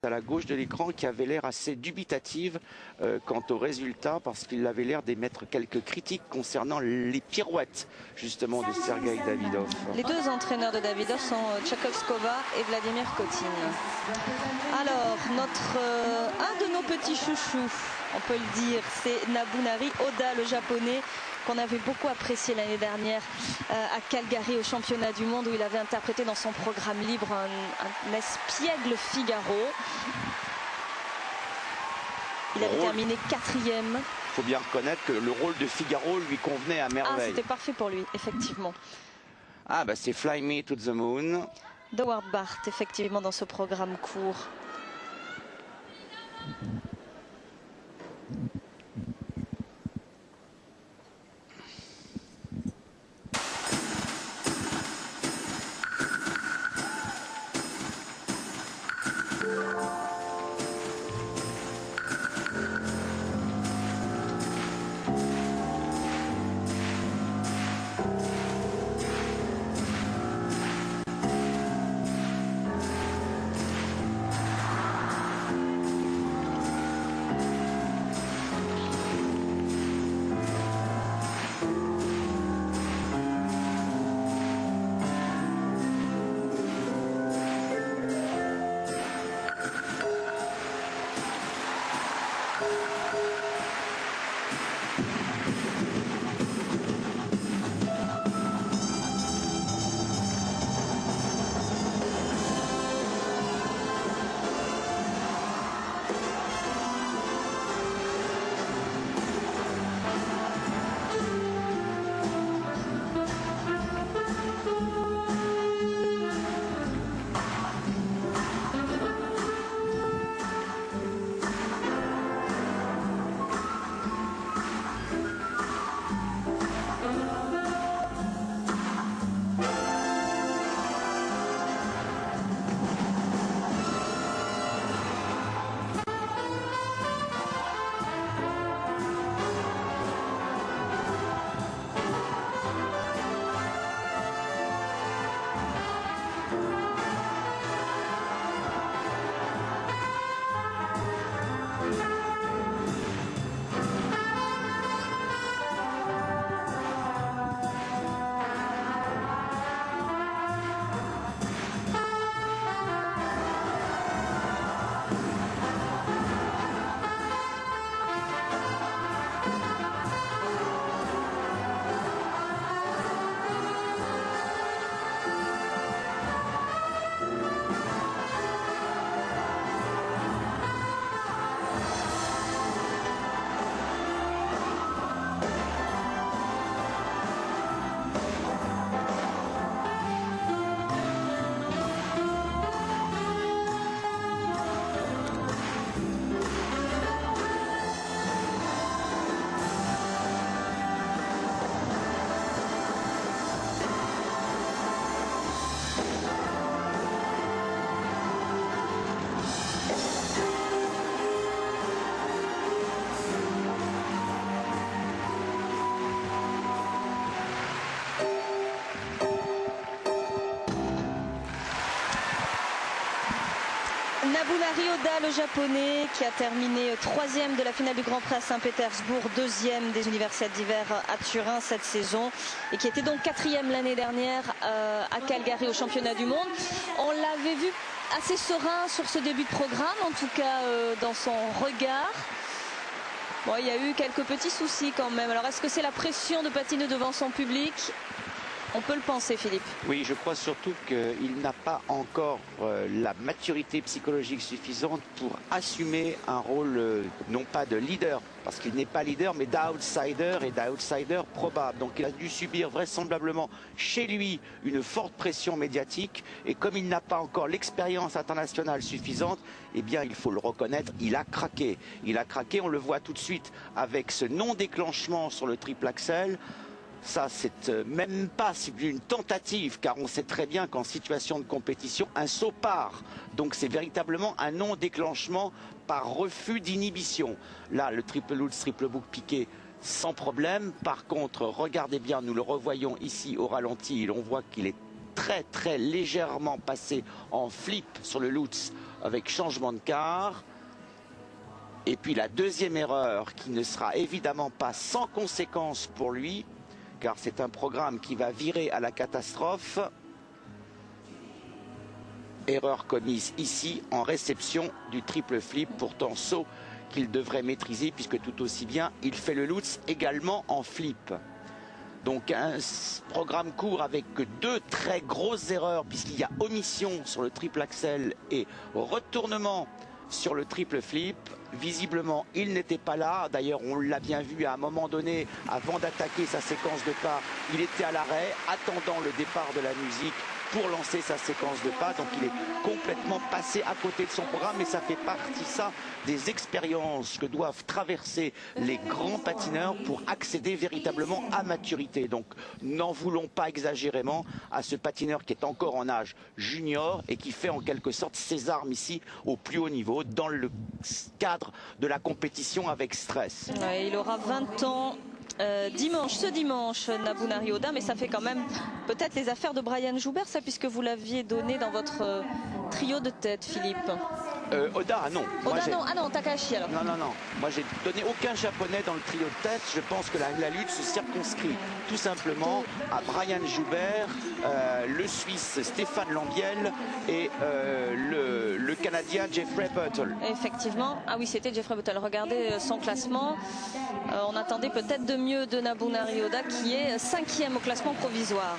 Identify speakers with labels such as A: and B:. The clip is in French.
A: à la gauche de l'écran qui avait l'air assez dubitative quant au résultat parce qu'il avait l'air d'émettre quelques critiques concernant les pirouettes justement de Sergueï Davidov.
B: Les deux entraîneurs de Davidov sont Tchaikovskova et Vladimir Kotin. Alors, un de nos petits chouchous, on peut le dire, c'est Nabunari Oda, le japonais, qu'on avait beaucoup apprécié l'année dernière à Calgary au championnat du monde où il avait interprété dans son programme libre un espiègle Figaro. Il avait terminé 4e.
A: Il faut bien reconnaître que le rôle de Figaro lui convenait à merveille.
B: Ah, c'était parfait pour lui, effectivement.
A: Ah bah c'est Fly Me to the Moon.
B: Howard Barth, effectivement, dans ce programme court. Nabunari Oda, le japonais, qui a terminé 3e de la finale du Grand Prix à Saint-Pétersbourg, 2e des universiades d'hiver à Turin cette saison, et qui était donc 4e l'année dernière à Calgary au championnat du monde. On l'avait vu assez serein sur ce début de programme, en tout cas dans son regard. Bon, il y a eu quelques petits soucis quand même. Alors est-ce que c'est la pression de patiner devant son public ? On peut le penser, Philippe.
A: Oui, je crois surtout qu'il n'a pas encore la maturité psychologique suffisante pour assumer un rôle, non pas de leader, parce qu'il n'est pas leader, mais d'outsider et d'outsider probable. Donc il a dû subir vraisemblablement chez lui une forte pression médiatique. Et comme il n'a pas encore l'expérience internationale suffisante, eh bien, il faut le reconnaître, il a craqué. Il a craqué, on le voit tout de suite avec ce non-déclenchement sur le triple axel. Ça, c'est même pas une tentative, car on sait très bien qu'en situation de compétition, un saut part. Donc c'est véritablement un non-déclenchement par refus d'inhibition. Là, le triple lutz, triple boucle piqué, sans problème. Par contre, regardez bien, nous le revoyons ici au ralenti, et on voit qu'il est très légèrement passé en flip sur le lutz avec changement de quart. Et puis la deuxième erreur qui ne sera évidemment pas sans conséquence pour lui, car c'est un programme qui va virer à la catastrophe. Erreur commise ici en réception du triple flip, pourtant saut qu'il devrait maîtriser puisque tout aussi bien il fait le Lutz également en flip. Donc un programme court avec deux très grosses erreurs puisqu'il y a omission sur le triple axel et retournement sur le triple flip. Visiblement, il n'était pas là. D'ailleurs, on l'a bien vu à un moment donné, avant d'attaquer sa séquence de pas, il était à l'arrêt, attendant le départ de la musique pour lancer sa séquence de pas. Donc il est complètement passé à côté de son programme, mais ça fait partie, ça, des expériences que doivent traverser les grands patineurs pour accéder véritablement à maturité. Donc n'en voulons pas exagérément à ce patineur qui est encore en âge junior et qui fait en quelque sorte ses armes ici au plus haut niveau dans le cadre de la compétition avec stress.
B: Ouais, il aura 20 ans ce dimanche, Nabunari Oda, mais ça fait quand même peut-être les affaires de Brian Joubert, ça, puisque vous l'aviez donné dans votre trio de tête, Philippe.
A: Oda, non.
B: Oda, non. Ah non, Takahashi alors.
A: Non. Moi, j'ai donné aucun japonais dans le trio de tête. Je pense que la lutte se circonscrit tout simplement à Brian Joubert, le Suisse Stéphane Lambiel et le Canadien Jeffrey Buttle.
B: Effectivement. Ah oui, c'était Jeffrey Buttle. Regardez son classement. On attendait peut-être de mieux de Nabunari Oda, qui est 5e au classement provisoire.